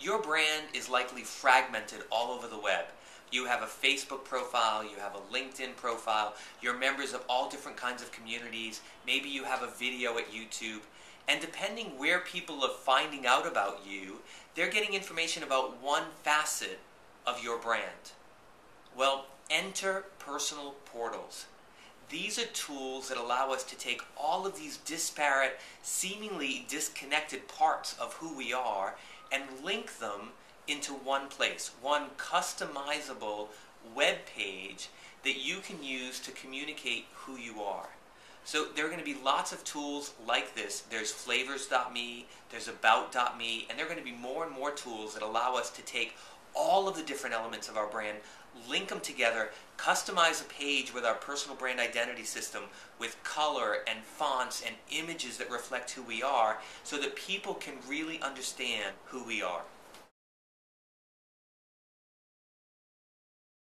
Your brand is likely fragmented all over the web. You have a Facebook profile, you have a LinkedIn profile, you're members of all different kinds of communities, maybe you have a video at YouTube, and depending where people are finding out about you, they're getting information about one facet of your brand. Well, enter personal portals. These are tools that allow us to take all of these disparate, seemingly disconnected parts of who we are and link them into one place, one customizable web page that you can use to communicate who you are. So there are going to be lots of tools like this. There's flavors.me, there's about.me, and there are going to be more and more tools that allow us to take all of the different elements of our brand, link them together, customize a page with our personal brand identity system with color and fonts and images that reflect who we are so that people can really understand who we are.